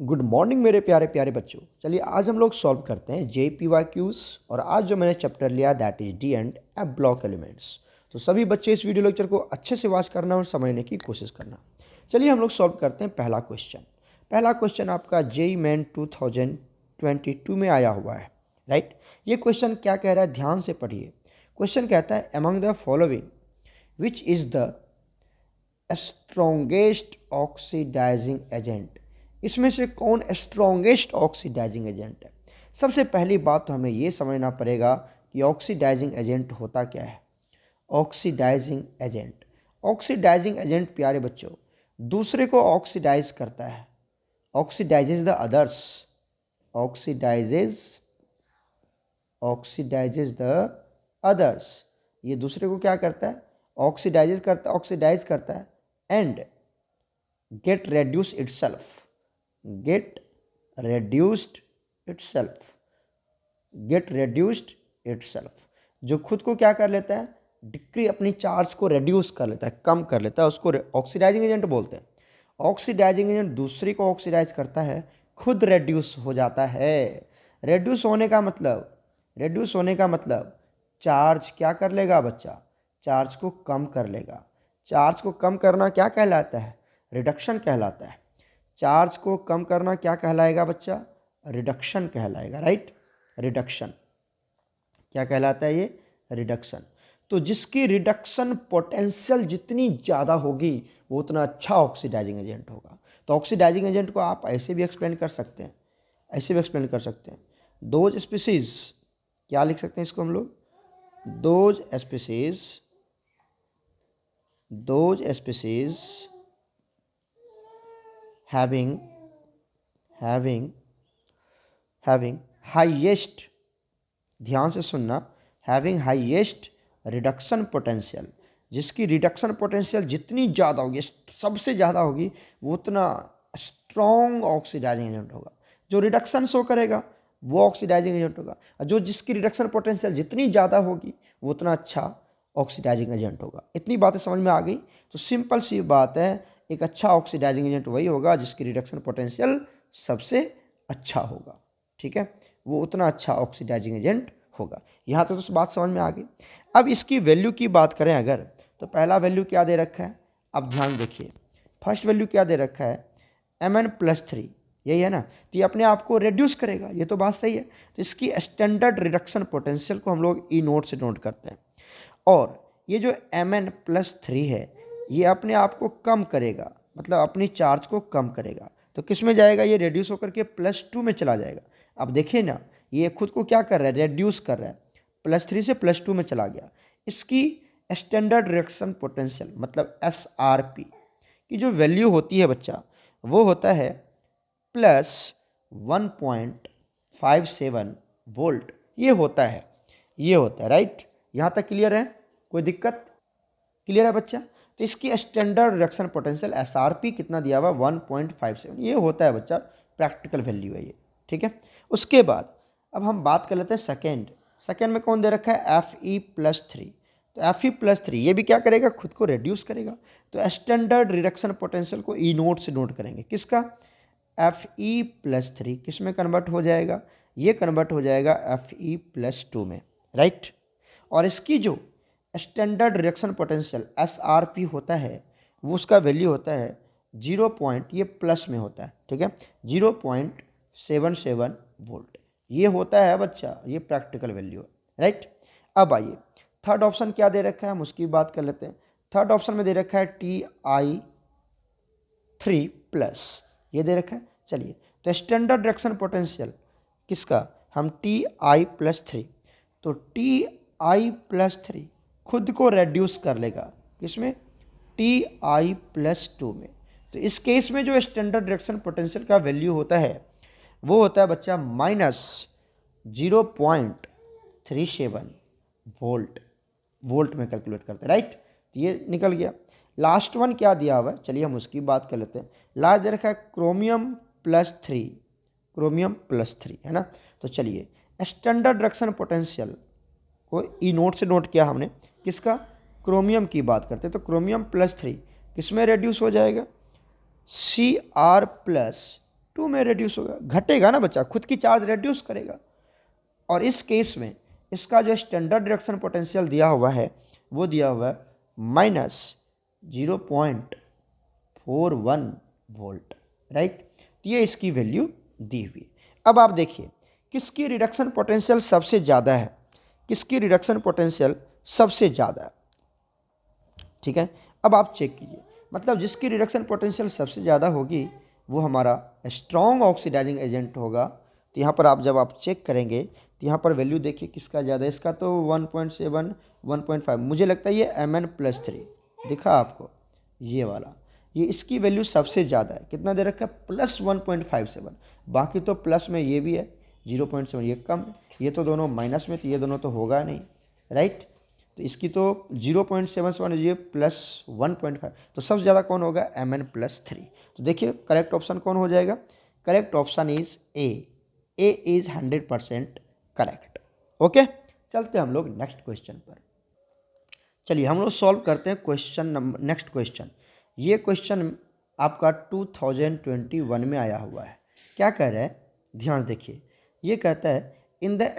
Good morning मेरे प्यारे प्यारे बच्चों। चलिए आज हम लोग सॉल्व करते हैं JPYQs। और आज जो मैंने चैप्टर लिया that is D and F block elements. तो सभी बच्चे इस वीडियो लेक्चर को अच्छे से वॉच करना और समझने की कोशिश करना। चलिए हम लोग सॉल्व करते हैं पहला क्वेश्चन। पहला क्वेश्चन आपका JEE मेन 2022 में आया हुआ है, राइट। ये क्वेश्चन क्या कह रहा है, ध्यान से पढ़िए। क्वेश्चन कहता है among the following which is the strongest oxidising agent, इसमें से कौन स्ट्रॉन्गेस्ट ऑक्सीडाइजिंग एजेंट है। सबसे पहली बात तो हमें ये समझना पड़ेगा कि ऑक्सीडाइजिंग एजेंट होता क्या है। ऑक्सीडाइजिंग एजेंट, ऑक्सीडाइजिंग एजेंट प्यारे बच्चों दूसरे को ऑक्सीडाइज करता है। Oxidises the others, oxidises the others, ये दूसरे को क्या करता है, ऑक्सीडाइज करता है and get reduce itself, get reduced itself, जो खुद को क्या कर लेता है, डिक्री अपनी चार्ज को रेड्यूस कर लेता है, कम कर लेता है, उसको ऑक्सीडाइजिंग एजेंट बोलते हैं। ऑक्सीडाइजिंग एजेंट दूसरी को ऑक्सीडाइज करता है, खुद रेड्यूस हो जाता है। रेड्यूस होने का मतलब चार्ज क्या कर लेगा बच्चा, चार्ज को कम कर लेगा। चार्ज को कम करना क्या कहलाता है, रिडक्शन कहलाता है। चार्ज को कम करना क्या कहलाएगा बच्चा, रिडक्शन कहलाएगा, राइट। रिडक्शन क्या कहलाता है, ये रिडक्शन। तो जिसकी रिडक्शन पोटेंशियल जितनी ज़्यादा होगी वो उतना अच्छा ऑक्सीडाइजिंग एजेंट होगा। तो ऑक्सीडाइजिंग एजेंट को आप ऐसे भी एक्सप्लेन कर सकते हैं, दोज स्पीसीज, क्या लिख सकते हैं इसको हम लोग, दोज स्पीसीज having highest, ध्यान से सुनना, having highest रिडक्शन पोटेंशियल, जिसकी रिडक्शन पोटेंशियल जितनी ज़्यादा होगी, सबसे ज़्यादा होगी, वो उतना स्ट्रॉन्ग ऑक्सीडाइजिंग एजेंट होगा। जो रिडक्शन शो करेगा वो ऑक्सीडाइजिंग एजेंट होगा, और जो जिसकी रिडक्शन पोटेंशियल जितनी ज़्यादा होगी वो उतना अच्छा ऑक्सीडाइजिंग एजेंट होगा। इतनी बातें समझ में आ गई। तो सिंपल सी बात है, एक अच्छा ऑक्सीडाइजिंग एजेंट वही होगा जिसकी रिडक्शन पोटेंशियल सबसे अच्छा होगा, ठीक है, वो उतना अच्छा ऑक्सीडाइजिंग एजेंट होगा। यहाँ तक तो बात समझ में आ गई। अब इसकी वैल्यू की बात करें अगर, तो पहला वैल्यू क्या दे रखा है, अब ध्यान देखिए। फर्स्ट वैल्यू क्या दे रखा है, Mn+3, यही है ना। तो ये अपने आप को रिड्यूस करेगा, ये तो बात सही है। तो इसकी स्टैंडर्ड रिडक्शन पोटेंशियल को हम लोग ई नोट से नोट करते हैं, और ये जो Mn+3 है ये अपने आप को कम करेगा, मतलब अपनी चार्ज को कम करेगा। तो किस में जाएगा, ये रेड्यूस होकर के +2 में चला जाएगा। अब देखिए ना, ये खुद को क्या कर रहा है, रेड्यूस कर रहा है, +3 से +2 में चला गया। इसकी स्टैंडर्ड रिडक्शन पोटेंशियल मतलब SRP की जो वैल्यू होती है बच्चा, वो होता है +1.57 वोल्ट। ये होता है राइट। यहाँ तक क्लियर है, कोई दिक्कत, क्लियर है बच्चा। तो इसकी स्टैंडर्ड रिडक्शन पोटेंशियल SRP कितना दिया हुआ, 1.57, ये होता है बच्चा, प्रैक्टिकल वैल्यू है ये, ठीक है। उसके बाद अब हम बात कर लेते हैं सेकेंड में कौन दे रखा है, Fe+3। तो Fe+3 ये भी क्या करेगा, खुद को रिड्यूस करेगा। तो स्टैंडर्ड रिडक्शन पोटेंशियल को ई नोट से नोट करेंगे, किसका, Fe+3 किस में कन्वर्ट हो जाएगा, ये कन्वर्ट हो जाएगा Fe+2 में, राइट। और इसकी जो स्टैंडर्ड रिडक्शन पोटेंशियल SRP होता है, वो उसका वैल्यू होता है 0. ये प्लस में होता है, ठीक है, 0.77 वोल्ट। ये होता है बच्चा, ये प्रैक्टिकल वैल्यू है, राइट। अब आइए थर्ड ऑप्शन क्या दे रखा है, हम उसकी बात कर लेते हैं। थर्ड ऑप्शन में दे रखा है Ti3+, ये दे रखा है। चलिए, तो स्टैंडर्ड रिडक्शन पोटेंशियल किसका, हम Ti+3, तो Ti+3 खुद को रेड्यूस कर लेगा, किसमें, Ti+2 में। तो इस केस में जो स्टैंडर्ड रिडक्शन पोटेंशियल का वैल्यू होता है वो होता है बच्चा -0.37 वोल्ट में कैलकुलेट करते हैं, राइट। तो ये निकल गया। लास्ट वन क्या दिया हुआ है, चलिए हम उसकी बात कर लेते हैं। लास्ट दे रखा है क्रोमियम+3 है ना। तो चलिए स्टैंडर्ड रिडक्शन पोटेंशियल को ई नोट से नोट किया हमने, किसका, क्रोमियम की बात करते हैं। तो क्रोमियम+3 किस में रेड्यूस हो जाएगा, Cr+2 2 में रिड्यूस होगा, घटेगा ना बच्चा, खुद की चार्ज रिड्यूस करेगा। और इस केस में इसका जो स्टैंडर्ड रिडक्शन पोटेंशियल दिया हुआ है वो दिया हुआ है -0.41 वोल्ट, राइट। तो ये इसकी वैल्यू दी हुई। अब आप देखिए किसकी रिडक्शन पोटेंशियल सबसे ज़्यादा है, किसकी रिडक्शन पोटेंशियल सबसे ज़्यादा है, ठीक है। अब आप चेक कीजिए, मतलब जिसकी रिडक्शन पोटेंशियल सबसे ज़्यादा होगी वो हमारा स्ट्रॉन्ग ऑक्सीडाइजिंग एजेंट होगा। तो यहाँ पर आप जब आप चेक करेंगे तो यहाँ पर वैल्यू देखिए किसका ज़्यादा है, इसका तो 1.7 1.5, मुझे लगता है ये Mn+3 दिखा आपको, ये वाला, ये इसकी वैल्यू सबसे ज़्यादा है। कितना दे रखा है, +1.57, बाकी तो प्लस में ये भी है 0.7, ये कम है, ये तो दोनों माइनस में, तो ये दोनों तो होगा नहीं, राइट। तो इसकी तो 0.77, ये +1.5, तो सबसे ज़्यादा कौन होगा, Mn+3। तो देखिए करेक्ट ऑप्शन कौन हो जाएगा, correct option is a is 100% correct. Okay, चलते हैं हम लोग नेक्स्ट क्वेश्चन पर। चलिए हम लोग सॉल्व करते हैं क्वेश्चन नंबर, नेक्स्ट क्वेश्चन। ये क्वेश्चन आपका 2021 में आया हुआ है। क्या कह रहा है, ध्यान देखिए, ये कहता है in the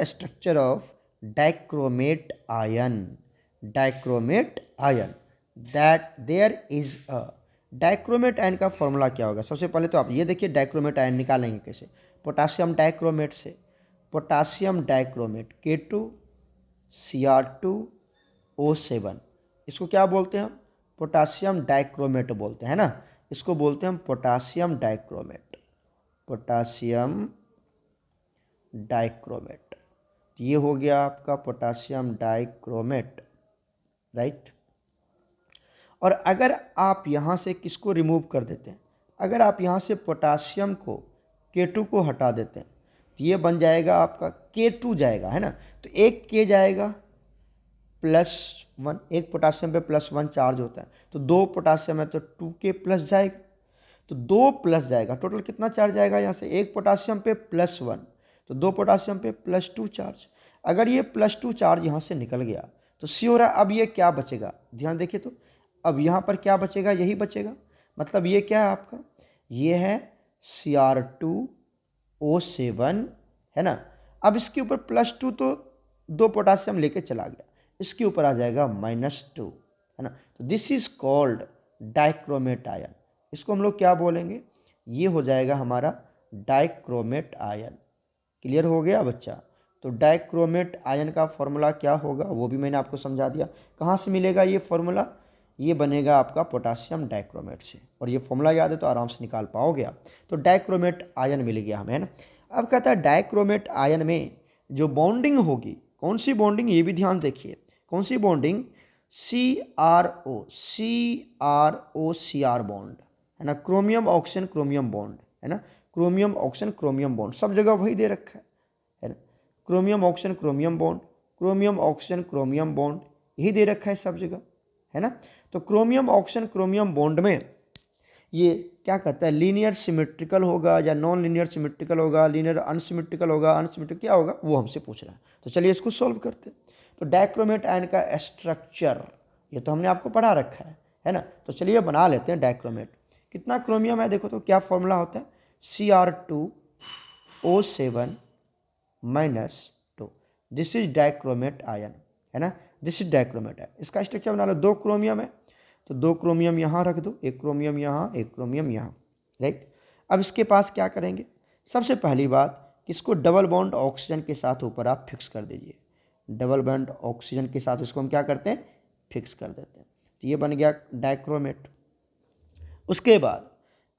structure of dichromate ion that there is a, dichromate ion का फॉर्मूला क्या होगा। सबसे पहले तो आप ये देखिए डाइक्रोमेट आयन निकालेंगे कैसे, पोटासियम डाइक्रोमेट से, पोटासियम डाइक्रोमेट K2Cr2O7, इसको क्या बोलते हैं हम, पोटासियम डाइक्रोमेट बोलते हैं ना, इसको बोलते हैं हम पोटासियम डाइक्रोमेट। ये हो गया आपका पोटासियम डाइक्रोमेट, राइट। और अगर आप यहाँ से किसको रिमूव कर देते हैं, अगर आप यहाँ से पोटासियम को K2 को हटा देते हैं तो ये बन जाएगा आपका K2 जाएगा, है ना। तो एक K जाएगा +1, एक पोटासियम पे +1 चार्ज होता है, तो 2 पोटासियम है तो 2K प्लस जाएगा, तो 2 प्लस जाएगा, टोटल कितना चार्ज आएगा यहाँ से, एक पोटासियम पे +1, तो 2 पोटासियम पे +2 चार्ज। अगर ये +2 चार्ज यहाँ से निकल गया तो श्योर है अब ये क्या बचेगा, ध्यान देखिए, तो अब यहाँ पर क्या बचेगा, यही बचेगा, मतलब ये क्या है आपका, ये है Cr2O7, है ना। अब इसके ऊपर +2 तो 2 पोटासियम लेके चला गया, इसके ऊपर आ जाएगा -2, है ना। तो this is called dichromate ion, इसको हम लोग क्या बोलेंगे, ये हो जाएगा हमारा डाइक्रोमेट आयन। क्लियर हो गया बच्चा। तो डाइक्रोमेट आयन का फॉर्मूला क्या होगा वो भी मैंने आपको समझा दिया। कहाँ से मिलेगा ये फॉर्मूला, ये बनेगा आपका पोटासियम डाइक्रोमेट से, और ये फॉर्मूला याद है तो आराम से निकाल पाओगे आप। तो डाइक्रोमेट आयन मिल गया हमें, है ना। अब कहता है डाइक्रोमेट आयन में जो बॉन्डिंग होगी, कौन सी बॉन्डिंग, ये भी ध्यान देखिए, कौन सी बॉन्डिंग, CR बॉन्ड, है ना, क्रोमियम ऑक्सीजन क्रोमियम बॉन्ड, है ना, क्रोमियम ऑक्सीजन क्रोमियम बॉन्ड, सब जगह वही दे रखा है ना, chromium oxygen chromium bond, chromium oxygen chromium bond, यही दे रखा है सब जगह, है ना। तो क्रोमियम ऑक्सीजन क्रोमियम बॉन्ड में ये क्या कहता है, लीनियर सिमेट्रिकल होगा या नॉन लीनियर सिमेट्रिकल होगा, लीनियर अनसिमेट्रिकल होगा, अनसिमेट्रिक क्या होगा वो हमसे पूछ रहा है। तो चलिए इसको सॉल्व करते हैं। तो डाइक्रोमेट आयन का स्ट्रक्चर ये तो हमने आपको पढ़ा रखा है ना। तो चलिए बना लेते हैं डाइक्रोमेट। कितना क्रोमियम है देखो, तो क्या फॉर्मूला होता है, Cr2O7 -2, this is dichromate ion, है ना, दिस इज डाइक्रोमेट आयन। इसका स्ट्रक्चर बना लो, 2 क्रोमियम है तो 2 क्रोमियम यहाँ रख दो, एक क्रोमियम यहाँ, एक क्रोमियम यहाँ, राइट। अब इसके पास क्या करेंगे, सबसे पहली बात इसको डबल बॉन्ड ऑक्सीजन के साथ ऊपर आप फिक्स कर दीजिए, डबल बॉन्ड ऑक्सीजन के साथ इसको हम क्या करते हैं, फिक्स कर देते हैं। तो ये बन गया डाइक्रोमेट। उसके बाद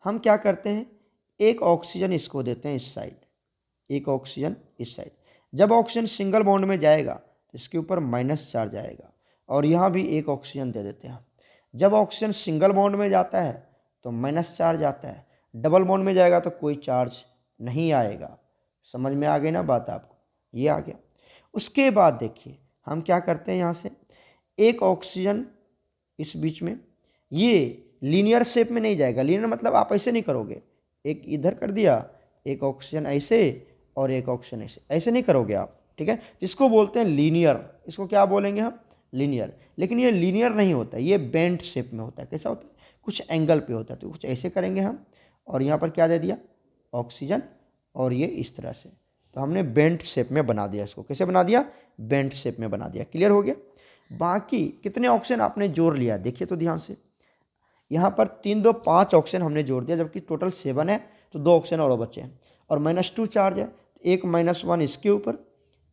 हम क्या करते हैं, एक ऑक्सीजन इसको देते हैं इस साइड, एक ऑक्सीजन इस साइड। जब ऑक्सीजन सिंगल बॉन्ड में जाएगा तो इसके ऊपर माइनस चार्ज आएगा, और यहाँ भी एक ऑक्सीजन दे देते हैं। जब ऑक्सीजन सिंगल बॉन्ड में जाता है तो माइनस चार्ज आता है, डबल बॉन्ड में जाएगा तो कोई चार्ज नहीं आएगा। समझ में आ गई ना बात आपको, ये आ गया। उसके बाद देखिए हम क्या करते हैं, यहाँ से एक ऑक्सीजन इस बीच में, ये लीनियर शेप में नहीं जाएगा, लीनियर मतलब आप ऐसे नहीं करोगे, एक इधर कर दिया, एक ऑक्सीजन ऐसे और एक ऑक्सीजन ऐसे, ऐसे नहीं करोगे आप, ठीक है। जिसको बोलते हैं लीनियर, इसको क्या बोलेंगे हम, लीनियर। लेकिन ये लीनियर नहीं होता, ये बेंट शेप में होता है। कैसा होता है, कुछ एंगल पे होता है, तो कुछ ऐसे करेंगे हम, और यहाँ पर क्या दे दिया, ऑक्सीजन, और ये इस तरह से, तो हमने बेंट शेप में बना दिया इसको। कैसे बना दिया, बेंट शेप में बना दिया। क्लियर हो गया। बाकी कितने ऑक्सीजन आपने जोड़ लिया, देखिए तो ध्यान से, यहाँ पर 3 2 5 ऑक्सीजन हमने जोड़ दिया, जबकि टोटल 7 है, तो 2 ऑक्सीजन और बचे हैं, और -2 चार्ज है, एक -1 इसके ऊपर,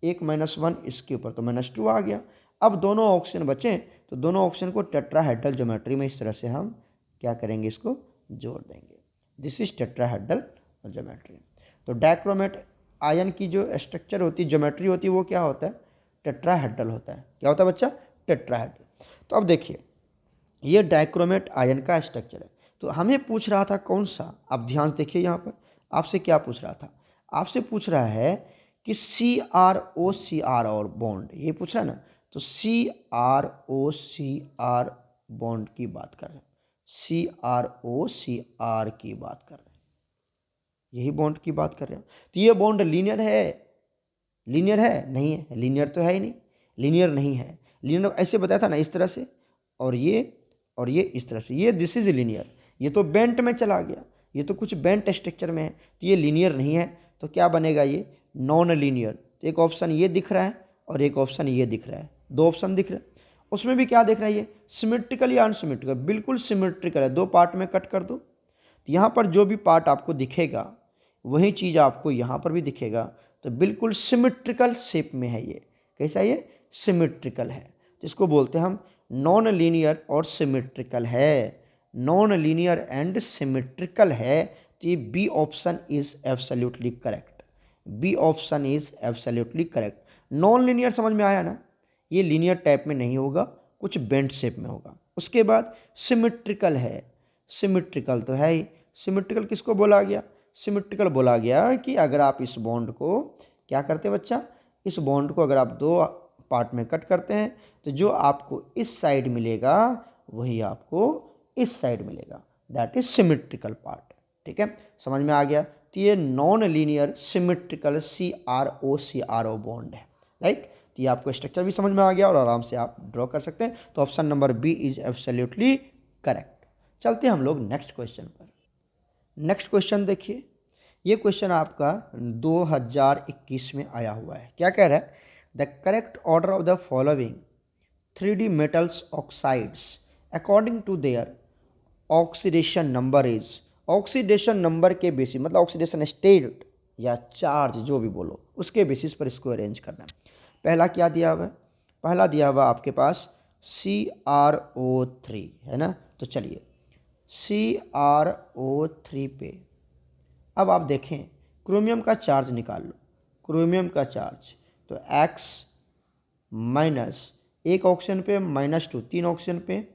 एक -1 इसके ऊपर, तो -2 आ गया। अब दोनों ऑक्सीजन बचे, तो दोनों ऑक्सीजन को टेट्राहेड्रल ज्योमेट्री में इस तरह से हम क्या करेंगे, इसको जोड़ देंगे। This is tetrahedral geometry. तो डाइक्रोमेट आयन की जो स्ट्रक्चर होती है, ज्योमेट्री होती है, वो क्या होता है, टेट्राहेड्रल होता है। क्या होता है बच्चा, टेट्राहेड्रल। तो अब देखिए, ये डाइक्रोमेट आयन का स्ट्रक्चर है। तो हमें पूछ रहा था कौन सा, आप ध्यान से देखिए यहाँ पर आपसे क्या पूछ रहा था, आपसे पूछ रहा है कि CrO और बॉन्ड, ये पूछ रहा है ना, तो CrO बॉन्ड की बात कर रहे हैं, CrO की बात कर रहे हैं, यही बॉन्ड की बात कर रहे हैं। तो ये बॉन्ड लीनियर है, लीनियर है नहीं है, लीनियर तो है ही नहीं, लीनियर नहीं है। लीनियर ऐसे बताया था ना, इस तरह से, और ये इस तरह से, ये दिस इज लीनियर। ये तो बेंट में चला गया, ये तो कुछ बेंट स्ट्रक्चर में है, तो ये लीनियर नहीं है। तो क्या बनेगा, ये नॉन लीनियर। तो एक ऑप्शन ये दिख रहा है और एक ऑप्शन ये दिख रहा है, 2 ऑप्शन दिख रहे हैं। उसमें भी क्या दिख रहा है, ये सिमेट्रिकल या अनसिमेट्रिकल, बिल्कुल सिमेट्रिकल है, 2 पार्ट में कट कर दो। तो यहाँ पर जो भी पार्ट आपको दिखेगा वही चीज़ आपको यहाँ पर भी दिखेगा, तो बिल्कुल सिमेट्रिकल शेप में है ये। कैसा, ये सिमेट्रिकल है, तो इसको बोलते हैं हम नॉन लीनियर और सिमेट्रिकल है, नॉन लीनियर एंड सिमेट्रिकल है। तो ये B option is absolutely correct, B option is absolutely correct. Non linear समझ में आया ना, ये लीनियर टाइप में नहीं होगा, कुछ बेंट शेप में होगा। उसके बाद सिमेट्रिकल है, सिमेट्रिकल तो है ही। सिमेट्रिकल किसको बोला गया, सिमेट्रिकल बोला गया कि अगर आप इस बॉन्ड को क्या करते बच्चा, इस बॉन्ड को अगर आप 2 पार्ट में कट करते हैं, तो जो आपको इस साइड मिलेगा वही आपको इस साइड मिलेगा, दैट इज सिमेट्रिकल पार्ट। ठीक है, समझ में आ गया। तो ये non linear symmetrical CrO bond है, राइट। तो ये आपको स्ट्रक्चर भी समझ में आ गया और आराम से आप ड्रॉ कर सकते हैं। तो option number B is absolutely correct. चलते हैं हम लोग नेक्स्ट क्वेश्चन पर। नेक्स्ट क्वेश्चन देखिए, ये क्वेश्चन आपका 2021 में आया हुआ है। क्या कह रहा है, the correct order of the following 3D metals oxides according to their oxidation number is. Oxidation number के बेसिस, मतलब ऑक्सीडेशन स्टेट या चार्ज जो भी बोलो, उसके बेसिस पर इसको अरेंज करना है। पहला क्या दिया हुआ है, पहला दिया हुआ आपके पास CrO3 है ना। तो चलिए CrO3 पे अब आप देखें क्रोमियम का चार्ज निकाल लो, क्रोमियम का चार्ज, तो X माइनस एक ऑक्सीजन पे -2, 3 ऑक्सीजन पे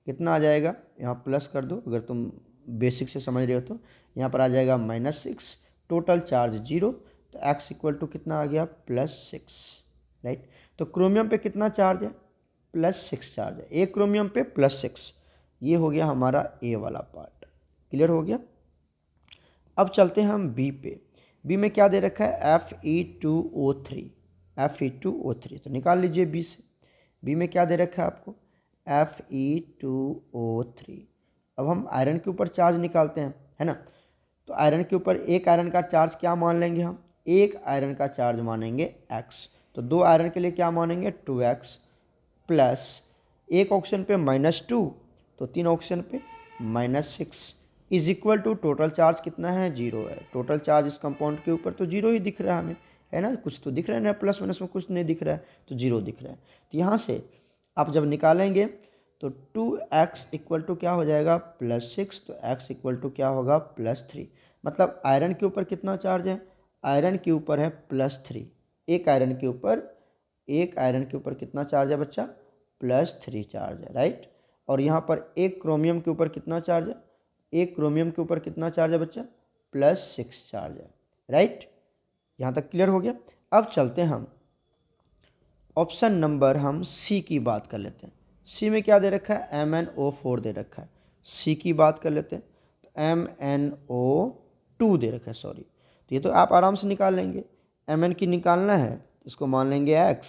कितना आ जाएगा, यहाँ प्लस कर दो अगर तुम बेसिक से समझ रहे हो तो, यहाँ पर आ जाएगा -6, टोटल चार्ज 0, तो X इक्वल टू कितना आ गया, +6, राइट। तो क्रोमियम पे कितना चार्ज है, +6 चार्ज है, एक क्रोमियम पे +6, ये हो गया हमारा ए वाला पार्ट। क्लियर हो गया। अब चलते हैं हम बी पे। बी में क्या दे रखा है, Fe2O3, Fe2O3, तो निकाल लीजिए बी से। बी में क्या दे रखा है आपको, Fe2O3। अब हम आयरन के ऊपर चार्ज निकालते हैं, है ना। तो आयरन के ऊपर एक आयरन का चार्ज क्या मान लेंगे हम, एक आयरन का चार्ज मानेंगे x, तो 2 आयरन के लिए क्या मानेंगे 2x, प्लस एक ऑक्सीजन पे -2, तो 3 ऑक्सीजन पे -6, is equal to total charge कितना है, 0 है। टोटल चार्ज इस कंपाउंड के ऊपर तो 0 ही दिख रहा है हमें, है ना, कुछ तो दिख रहा है ना, प्लस माइनस में कुछ नहीं दिख रहा है, तो 0 दिख रहा है। तो यहाँ से आप जब निकालेंगे तो 2x इक्वल टू क्या हो जाएगा, +6, तो x इक्वल टू क्या होगा, +3। मतलब आयरन के ऊपर कितना चार्ज है, आयरन के ऊपर है +3, एक आयरन के ऊपर कितना चार्ज है बच्चा, +3 चार्ज है, राइट। और यहाँ पर एक क्रोमियम के ऊपर कितना चार्ज है, एक क्रोमियम के ऊपर कितना चार्ज है बच्चा, +6 चार्ज है, राइट। यहाँ तक क्लियर हो गया। अब चलते हैं हम ऑप्शन नंबर हम सी की बात कर लेते हैं। सी में क्या दे रखा है, MnO4 दे रखा है। सी की बात कर लेते हैं, तो MnO2 दे रखा है, सॉरी। तो ये तो आप आराम से निकाल लेंगे, Mn की निकालना है, इसको मान लेंगे x,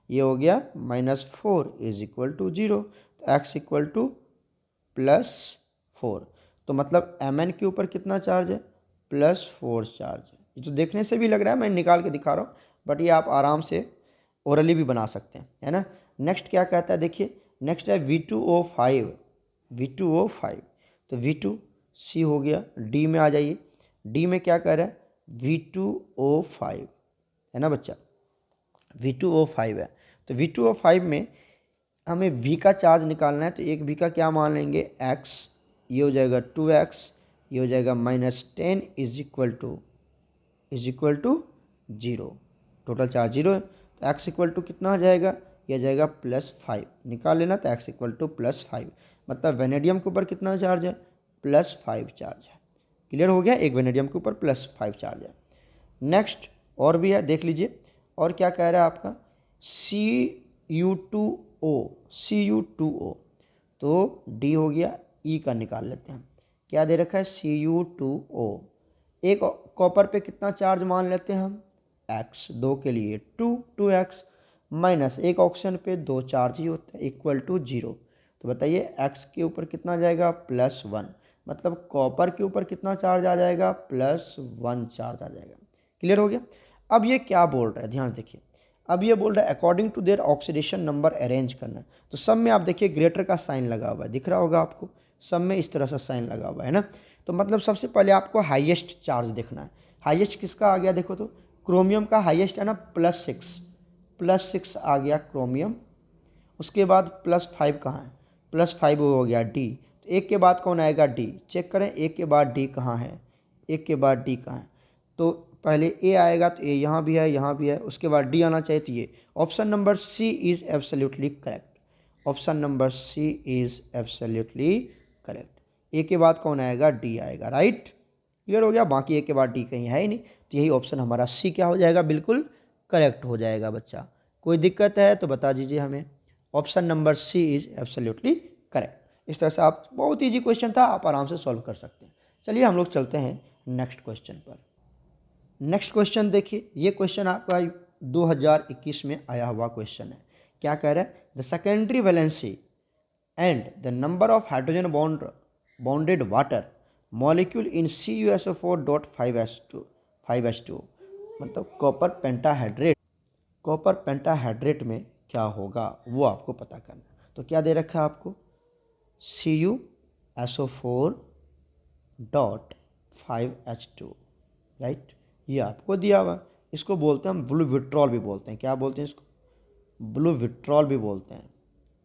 ये हो गया -4 इज इक्वल टू 0, तो x इक्वल टू 4। तो मतलब Mn के ऊपर कितना चार्ज है, +4 चार्ज है। ये तो देखने से भी लग रहा है, मैं निकाल के दिखा रहा हूँ, बट ये आप आराम से ओरली भी बना सकते हैं, है ना। नेक्स्ट क्या कहता है, देखिए नेक्स्ट है V2O5, V2O5। तो V2C हो गया, D में आ जाइए, D में क्या कह रहा है, V2O5, है ना बच्चा, V2O5 है। तो V2O5 में हमें V का चार्ज निकालना है, तो एक V का क्या मान लेंगे, X, ये हो जाएगा 2X, ये हो जाएगा -10 is equal to 0। Total charge 0 है, तो X इक्वल टू कितना हो जाएगा, यह जाएगा +5, निकाल लेना। तो X इक्वल टू +5, मतलब वेनेडियम के ऊपर कितना चार्ज है, +5 चार्ज है। क्लियर हो गया, एक वेनेडियम के ऊपर +5 चार्ज है। नेक्स्ट और भी है, देख लीजिए, और क्या कह रहा है आपका, Cu2O, तो D हो गया, E का निकाल लेते हैं। क्या दे रखा है, Cu2O। एक कॉपर पे कितना चार्ज मान लेते हैं हम, X, 2 के लिए 2x, माइनस एक ऑक्सीजन पे 2 चार्ज ही होते हैं, इक्वल टू 0। तो बताइए X के ऊपर कितना जाएगा, +1, मतलब कॉपर के ऊपर कितना चार्ज आ जाएगा, +1 चार्ज आ जाएगा। क्लियर हो गया। अब ये क्या बोल रहा है, ध्यान देखिए, अब ये बोल रहा है according to their oxidation number arrange करना। तो सब में आप देखिए ग्रेटर का साइन लगा हुआ है, दिख रहा होगा आपको, सब में इस तरह से साइन लगा हुआ है ना। तो मतलब सबसे पहले आपको हाईएस्ट चार्ज देखना है। हाईएस्ट किसका आ गया, देखो तो क्रोमियम का हाईएस्ट है ना, +6 आ गया क्रोमियम। उसके बाद +5 कहाँ है, +5 हो गया D। तो एक के बाद कौन आएगा, D, चेक करें एक के बाद D कहाँ है, एक के बाद D कहाँ है। तो पहले A आएगा, तो A यहाँ भी है, यहाँ भी है, उसके बाद D आना चाहिए। तो ये option number C is absolutely correct, option number C is absolutely correct. A के बाद कौन आएगा, D आएगा, राइट। क्लियर हो गया, बाकी A के बाद D कहीं है ही नहीं, तो यही ऑप्शन हमारा C क्या हो जाएगा, बिल्कुल करेक्ट हो जाएगा बच्चा। कोई दिक्कत है तो बता दीजिए हमें। Option number C is absolutely correct. इस तरह से आप, बहुत ईजी क्वेश्चन था, आप आराम से सॉल्व कर सकते हैं। चलिए हम लोग चलते हैं नेक्स्ट क्वेश्चन पर। नेक्स्ट क्वेश्चन देखिए, ये क्वेश्चन आपका 2021 में आया हुआ क्वेश्चन है। क्या कह रहा है, the secondary valency and the number of hydrogen bonded water molecule in CuSO4.5H2, मतलब कॉपर पेंटाहाइड्रेट में क्या होगा वो आपको पता करना है। तो क्या दे रखा है आपको, CuSO4.5H2, राइट, ये आपको दिया हुआ। इसको बोलते हैं हम ब्लू विट्रॉल भी बोलते हैं, क्या बोलते हैं इसको, ब्लू विट्रॉल भी बोलते हैं,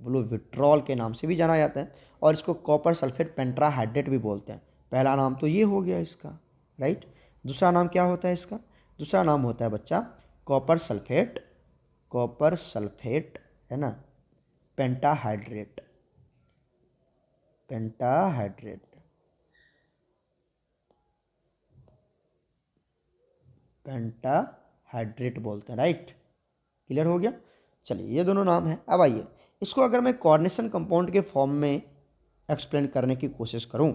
ब्लू विट्रॉल के नाम से भी जाना जाता है। और इसको कॉपर सल्फेट पेंटाहाइड्रेट भी बोलते हैं। पहला नाम तो ये हो गया इसका, राइट। दूसरा नाम क्या होता है इसका, दूसरा नाम होता है बच्चा कॉपर सल्फेट, है ना, पेंटाहाइड्रेट बोलते हैं, राइट। क्लियर हो गया। चलिए ये दोनों नाम हैं। अब आइए इसको अगर मैं कोऑर्डिनेशन कंपाउंड के फॉर्म में एक्सप्लेन करने की कोशिश करूं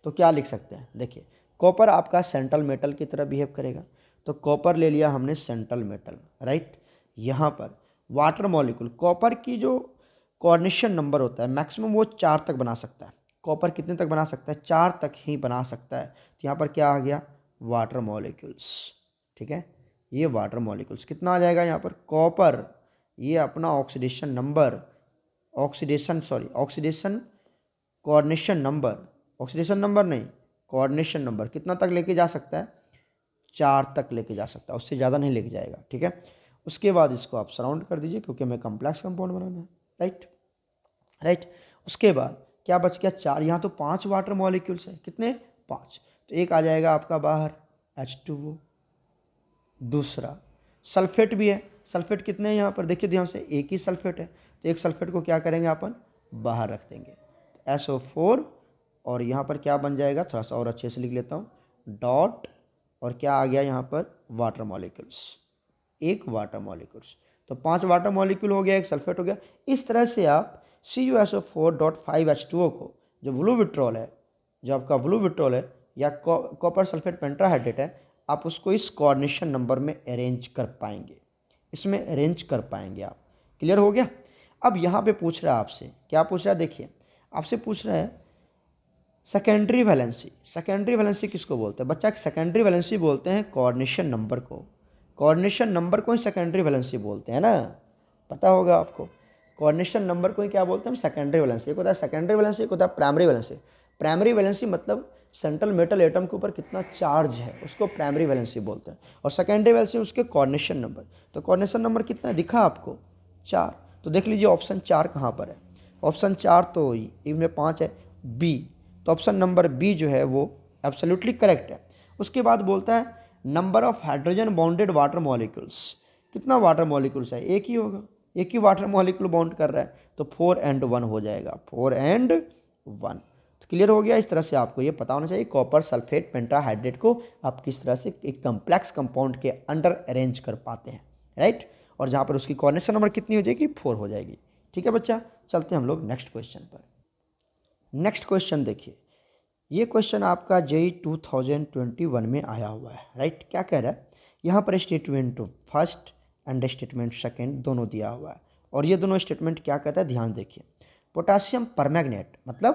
तो क्या लिख सकते हैं, देखिए कॉपर आपका सेंट्रल मेटल की तरह बिहेव करेगा। तो कॉपर ले लिया हमने सेंट्रल मेटल, राइट। यहाँ पर वाटर मॉलिक्यूल, कॉपर की जो कोऑर्डिनेशन नंबर होता है मैक्सिमम वो 4 तक बना सकता है। कॉपर कितने तक बना सकता है, 4 तक ही बना सकता है। तो यहाँ पर क्या आ गया, वाटर मॉलिक्यूल्स, ठीक है। ये वाटर मॉलिक्यूल्स कितना आ जाएगा यहाँ पर, कॉपर, ये अपना ऑक्सीडेशन नंबर कितना तक लेके जा सकता है, 4 तक लेके जा सकता है, उससे ज़्यादा नहीं लेके जाएगा, ठीक है। उसके बाद इसको आप सराउंड कर दीजिए क्योंकि हमें कम्प्लेक्स कंपाउंड बनाना है, राइट। उसके बाद क्या बच गया, 4, यहाँ तो 5 वाटर मॉलिक्यूल्स हैं, कितने, 5। तो एक आ जाएगा आपका बाहर H2O। दूसरा सल्फेट भी है, सल्फेट कितने हैं यहाँ पर देखिए ध्यान से, एक ही सल्फेट है। तो एक सल्फेट को क्या करेंगे अपन, बाहर रख देंगे, SO4, और यहाँ पर क्या बन जाएगा, थोड़ा सा और अच्छे से लिख लेता हूँ, डॉट, और क्या आ गया यहाँ पर, वाटर मॉलिक्यूल्स, एक वाटर मॉलिक्यूल्स। तो 5 वाटर मॉलिक्यूल हो गया, एक सल्फेट हो गया। इस तरह से आप CuSO4.5H2O को, जो ब्लू विट्रॉल है, जो आपका ब्लू विट्रॉल है या कॉपर सल्फेट पेंटाहाइड्रेट है, आप उसको इस कोऑर्डिनेशन नंबर में अरेंज कर पाएंगे, इसमें अरेंज कर पाएंगे आप। क्लियर हो गया। अब यहाँ पे पूछ रहा है आपसे, क्या पूछ रहा है, देखिए आपसे पूछ रहा है सेकेंडरी वैलेंसी, सेकेंडरी वैलेंसी किसको बोलते हैं बच्चा? सेकेंडरी वैलेंसी बोलते हैं कोऑर्डिनेशन नंबर को, कोऑर्डिनेशन नंबर को ही सेकेंडरी वैलेंसी बोलते हैं ना, पता होगा आपको। कोऑर्डिनेशन नंबर को ही क्या बोलते हैं? Secondary valency. एक होता है सेकेंडरी वैलेंसी, एक होता है प्राइमरी वैलेंसी। प्राइमरी वैलेंसी मतलब सेंट्रल मेटल एटम के ऊपर कितना चार्ज है, उसको प्राइमरी वैलेंसी बोलते हैं। और सेकेंडरी वैलेंसी उसके कोऑर्डिनेशन नंबर। तो कोऑर्डिनेशन नंबर कितना है दिखा आपको? 4। तो देख लीजिए ऑप्शन 4 कहाँ पर है। ऑप्शन 4 तो इनमें 5 है, बी। तो ऑप्शन नंबर बी जो है वो एब्सोल्युटली करेक्ट है। उसके बाद बोलता है number of hydrogen bonded water molecules, कितना वाटर मॉलिक्यूल्स है? एक ही होगा, एक ही वाटर मॉलिक्यूल बॉन्ड कर रहा है, तो 4 and 1 हो जाएगा, 4 and 1। तो क्लियर हो गया। इस तरह से आपको ये पता होना चाहिए कॉपर सल्फेट पेंटाहाइड्रेट को आप किस तरह से एक कम्प्लेक्स कंपाउंड के अंडर अरेंज कर पाते हैं, राइट। और जहाँ पर उसकी कोऑर्डिनेशन नंबर कितनी हो जाएगी? 4 हो जाएगी। ठीक है बच्चा, चलते हैं हम लोग नेक्स्ट क्वेश्चन पर। नेक्स्ट क्वेश्चन देखिए, ये क्वेश्चन आपका जेई 2021 में आया हुआ है, राइट। क्या कह रहा है यहाँ पर? Statement first and statement second दोनों दिया हुआ है, और ये दोनों स्टेटमेंट क्या कहता है ध्यान देखिए। पोटासियम परमैंगनेट मतलब,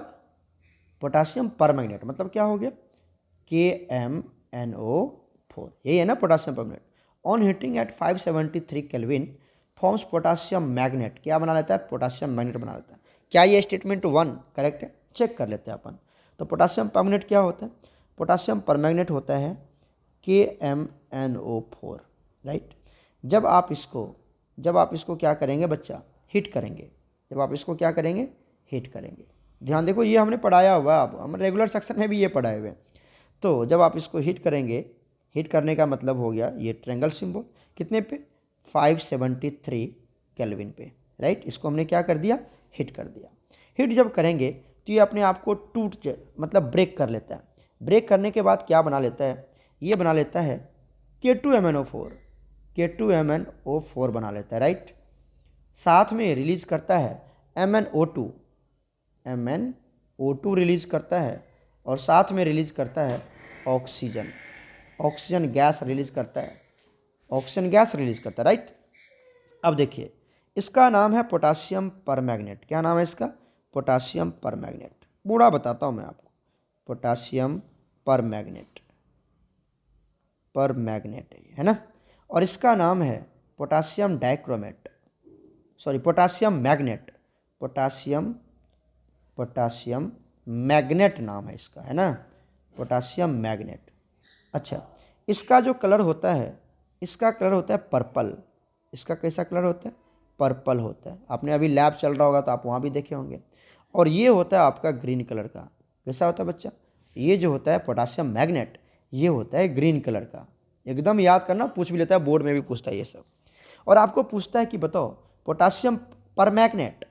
पोटासियम परमैंगनेट मतलब क्या हो गया? KMnO4, यही है ना potassium permanganate. On heating eight 573 kelvin forms potassium magnet, क्या बना लेता है? पोटासियम मैग्नेट बना लेता है। क्या ये स्टेटमेंट 1 करेक्ट है? चेक कर लेते हैं अपन। तो पोटासियम परमैंगनेट क्या होता है? पोटासियम परमैंगनेट होता है KMnO4, राइट। जब आप इसको क्या करेंगे बच्चा? हीट करेंगे। जब आप इसको क्या करेंगे? हीट करेंगे। ध्यान देखो ये हमने पढ़ाया हुआ है, अब हम रेगुलर सेक्शन में भी ये पढ़ाए हुए हैं। तो जब आप इसको हीट करेंगे, हीट करने का मतलब हो गया ये ट्रायंगल सिंबल कितने पे? 573 केल्विन पे, राइट। इसको हमने क्या कर दिया? हीट कर दिया। हीट जब करेंगे तो ये अपने आप को मतलब ब्रेक कर लेता है। ब्रेक करने के बाद क्या बना लेता है? ये बना लेता है K2MnO4, K2MnO4 बना लेता है, राइट। साथ में रिलीज करता है MnO2, MnO2 रिलीज करता है, और साथ में रिलीज करता है ऑक्सीजन, ऑक्सीजन गैस रिलीज करता है, ऑक्सीजन गैस रिलीज करता है, राइट। अब देखिए इसका नाम है पोटासियम परमैंगनेट। क्या नाम है इसका? Potassium permanganate. पूरा बताता हूँ मैं आपको। पोटासियम परमैंगनेट, परमैंगनेट है ना। और इसका नाम है potassium dichromate, sorry potassium magnet, potassium potassium magnet नाम है इसका, है ना, पोटासियम मैग्नेट। अच्छा, इसका जो कलर होता है, इसका कलर होता है पर्पल। इसका कैसा कलर होता है? पर्पल होता है। आपने अभी लैब चल रहा होगा तो आप वहाँ भी देखे होंगे। और ये होता है आपका ग्रीन कलर का। कैसा होता है बच्चा? ये जो होता है पोटासियम मैग्नेट, ये होता है ग्रीन कलर का। एकदम याद करना, पूछ भी लेता है, बोर्ड में भी पूछता है ये सब। और आपको पूछता है कि बताओ पोटासियम परमैंगनेट,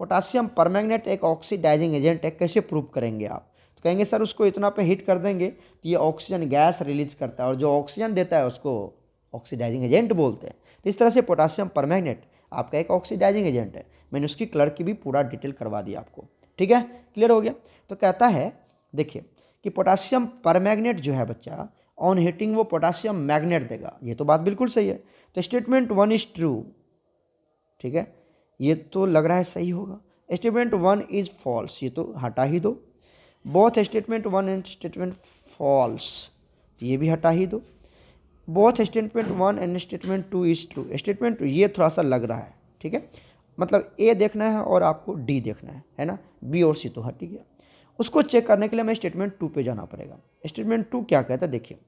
पोटासियम परमैंगनेट एक ऑक्सीडाइजिंग एजेंट है, कैसे प्रूव करेंगे आप? तो कहेंगे सर उसको इतना पे हीट कर देंगे तो ये ऑक्सीजन गैस रिलीज करता है, और जो ऑक्सीजन देता है उसको ऑक्सीडाइजिंग एजेंट बोलते हैं। तो इस तरह से पोटासियम परमैंगनेट आपका एक ऑक्सीडाइजिंग एजेंट है। मैंने उसकी कलर की भी पूरा डिटेल करवा दिया आपको। ठीक है, क्लियर हो गया। तो कहता है देखिए कि पोटासियम परमैंगनेट जो है बच्चा, ऑन हीटिंग वो पोटासियम मैग्नेट देगा। ये तो बात बिल्कुल सही है। तो स्टेटमेंट 1 इज ट्रू, ठीक है, ये तो लग रहा है सही होगा। स्टेटमेंट 1 इज फॉल्स, ये तो हटा ही दो। Both statement 1 and statement false, ये भी हटा ही दो। Both statement 1 and statement 2 is true, statement ये थोड़ा सा लग रहा है, ठीक है। मतलब ए देखना है और आपको डी देखना है ना। बी और सी तो हट ही गया। उसको चेक करने के लिए हमें स्टेटमेंट 2 पे जाना पड़ेगा। स्टेटमेंट 2 क्या कहता है देखिए,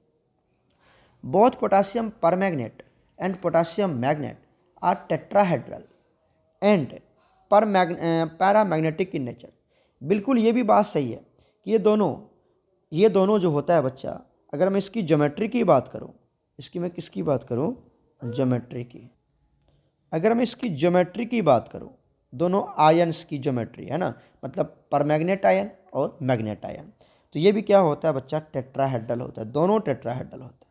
both potassium permanganate and potassium magnet are tetrahedral and paramagnetic in nature. बिल्कुल ये भी बात सही है कि ये दोनों जो होता है बच्चा, अगर मैं इसकी ज्योमेट्री की बात करूं, इसकी मैं किसकी बात करूं? ज्योमेट्री की। अगर मैं इसकी ज्योमेट्री की बात करूं, दोनों आयन्स की ज्योमेट्री है ना, मतलब परमैग्नेट आयन और मैग्नेट आयन, तो ये भी क्या होता है बच्चा? टेट्राहेड्रल होता है। दोनों टेट्राहेड्रल होता है।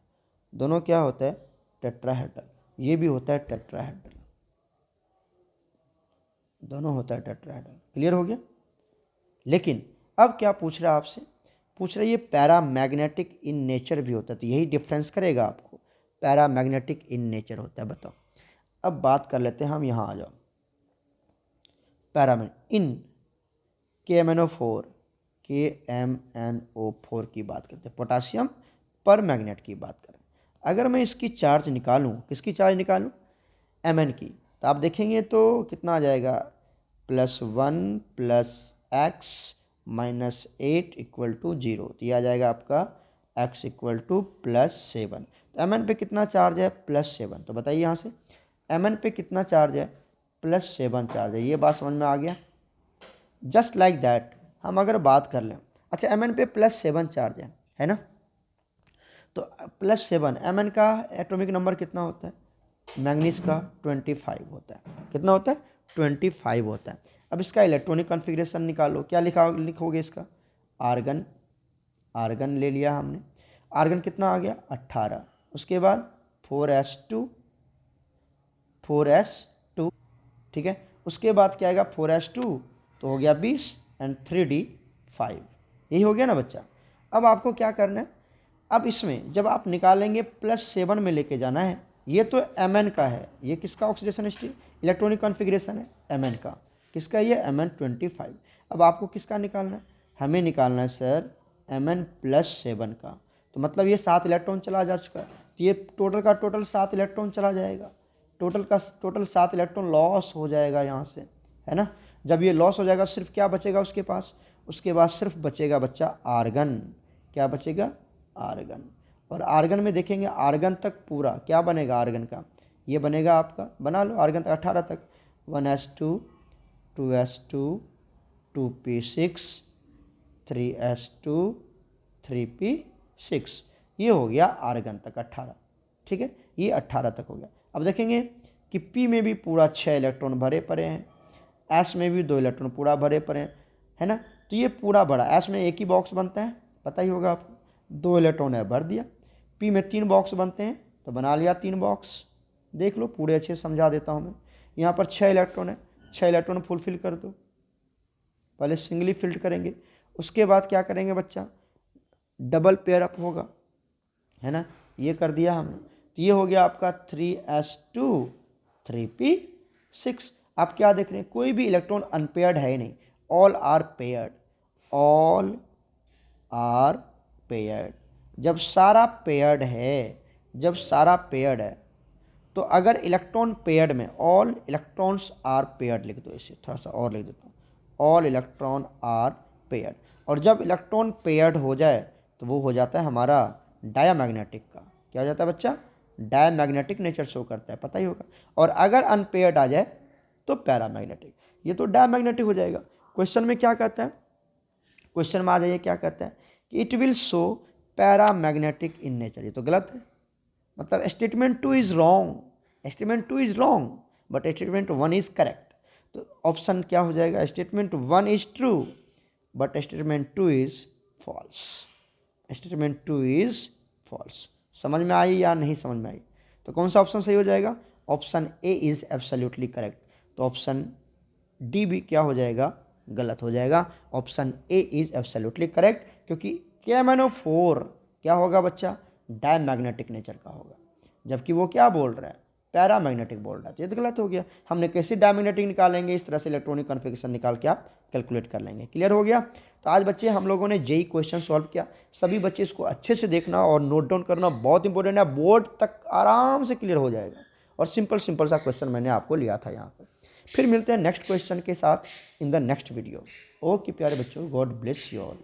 दोनों क्या होता है? टेट्राहेड्रल। ये भी होता है टेट्राहेड्रल, दोनों होता है टेट्राहेड्रल। क्लियर हो गया। लेकिन अब क्या पूछ रहा है आपसे? पूछ रहा है ये पैरामैग्नेटिक इन नेचर भी होता है, तो यही डिफरेंस करेगा आपको। पैरामैग्नेटिक इन नेचर होता है, बताओ। अब बात कर लेते हैं हम, यहाँ आ जाओ। पैरामैग्नेट इन KMnO4, KMnO4 की बात करते हैं, पोटासियम पर मैग्नेट की बात करें। अगर मैं इसकी चार्ज निकालूं, किसकी चार्ज निकालूं, Mn की, तो आप देखेंगे तो कितना आ जाएगा, +1 + x - 8 = 0। तो ये आ जाएगा आपका x = +7। तो Mn पे कितना चार्ज है, +7। तो बताइए यहाँ से Mn पे कितना चार्ज है, +7 चार्ज है। ये बात समझ में आ गया। जस्ट लाइक दैट हम अगर बात कर लें, अच्छा Mn पे +7 चार्ज है ना, तो +7 Mn का एटॉमिक नंबर कितना होता है, मैंगनीज का 25 होता है। कितना होता है, 25 होता है। अब इसका इलेक्ट्रॉनिक कॉन्फ़िगरेशन निकालो, क्या लिखोगे इसका, आर्गन, आर्गन ले लिया हमने, आर्गन कितना आ गया 18। उसके बाद 4s2, 4s2, ठीक है। उसके बाद क्या आएगा 4s2 तो हो गया 20 एंड 3d5, यही हो गया ना बच्चा। अब आपको क्या करना है, अब इसमें जब आप निकालेंगे +7 में लेके जाना है। ये तो Mn का है, ये किसका ऑक्सीडेशन स्टेट इलेक्ट्रॉनिक कॉन्फ़िगरेशन है, Mn का, किसका, ये Mn25। अब आपको किसका निकालना है, हमें निकालना है सर Mn +7 का। तो मतलब ये 7 इलेक्ट्रॉन चला जा चुका है, तो ये टोटल का टोटल 7 इलेक्ट्रॉन चला जाएगा, टोटल का टोटल 7 इलेक्ट्रॉन लॉस हो जाएगा यहाँ से, है ना। जब ये लॉस हो जाएगा सिर्फ क्या बचेगा उसके पास, उसके बाद सिर्फ बचेगा बच्चा आर्गन, क्या बचेगा, आर्गन। और आर्गन में देखेंगे आर्गन तक पूरा क्या बनेगा, आर्गन का ये बनेगा आपका, बना लो आर्गन तक 18 तक, 1s2, 2s2, 2p6, 3s2, 3p6, ये हो गया आर्गन तक 18, ठीक है, ये 18 तक हो गया। अब देखेंगे कि P में भी पूरा 6 इलेक्ट्रॉन भरे पड़े हैं, S में भी 2 इलेक्ट्रॉन पूरा भरे पड़े हैं, है ना। तो ये पूरा भरा, S में एक ही बॉक्स बनता है, पता ही होगा आपको, 2 इलेक्ट्रॉन है भर दिया। P में 3 बॉक्स बनते हैं तो बना लिया 3 बॉक्स, देख लो पूरे अच्छे से समझा देता हूँ मैं। यहाँ पर 6 इलेक्ट्रॉन है, 6 इलेक्ट्रॉन फुलफिल कर दो, पहले सिंगली फिल्ड करेंगे, उसके बाद क्या करेंगे बच्चा, डबल पेयर अप होगा, है ना, ये कर दिया हमने। तो ये हो गया आपका 3s2, 3p6। आप क्या देख रहे हैं, कोई भी इलेक्ट्रॉन अनपेयर्ड है ही नहीं, all are paired, all are paired. जब सारा पेयर्ड है, जब सारा पेयर्ड है, तो अगर इलेक्ट्रॉन पेयर्ड में, ऑल इलेक्ट्रॉन्स आर पेयर्ड लिख दो, इसे थोड़ा सा और लिख देता हूँ, ऑल इलेक्ट्रॉन आर पेयर्ड। और जब इलेक्ट्रॉन पेयर्ड हो जाए तो वो हो जाता है हमारा डायामैग्नेटिक का, क्या हो जाता है बच्चा, डायामैग्नेटिक नेचर शो करता है, पता ही होगा। और अगर अनपेयर्ड आ जाए तो पैरामैग्नेटिक, ये तो डायामैग्नेटिक हो जाएगा। क्वेश्चन में क्या कहता है, क्वेश्चन में आ जाइए क्या कहता है कि it will show paramagnetic in nature, ये तो गलत है, मतलब statement 2 is wrong, statement 2 is wrong but statement 1 is correct. तो ऑप्शन क्या हो जाएगा, statement 1 is true but statement 2 is false, statement 2 is false. समझ में आई या नहीं समझ में आई, तो कौन सा ऑप्शन सही हो जाएगा, option A is absolutely correct. तो ऑप्शन डी भी क्या हो जाएगा, गलत हो जाएगा, option A is absolutely correct, क्योंकि KMnO4 क्या होगा बच्चा, डायमैग्नेटिक नेचर का होगा, जबकि वो क्या बोल रहा है, पैरामैग्नेटिक बोल रहा है, तो ये तो गलत हो गया। हमने कैसे डायमैग्नेटिक निकालेंगे, इस तरह से इलेक्ट्रॉनिक कॉन्फ़िगरेशन निकाल के आप कैलकुलेट कर लेंगे। क्लियर हो गया। तो आज बच्चे हम लोगों ने जेई क्वेश्चन सॉल्व किया, सभी बच्चे इसको अच्छे से देखना और नोट डाउन करना बहुत इंपॉर्टेंट है, बोर्ड तक आराम से क्लियर हो जाएगा। और सिंपल सिंपल सा क्वेश्चन मैंने आपको लिया था यहाँ पर। फिर मिलते हैं नेक्स्ट क्वेश्चन के साथ in the next video. Okay प्यारे बच्चों, गॉड ब्लेस यू ऑल।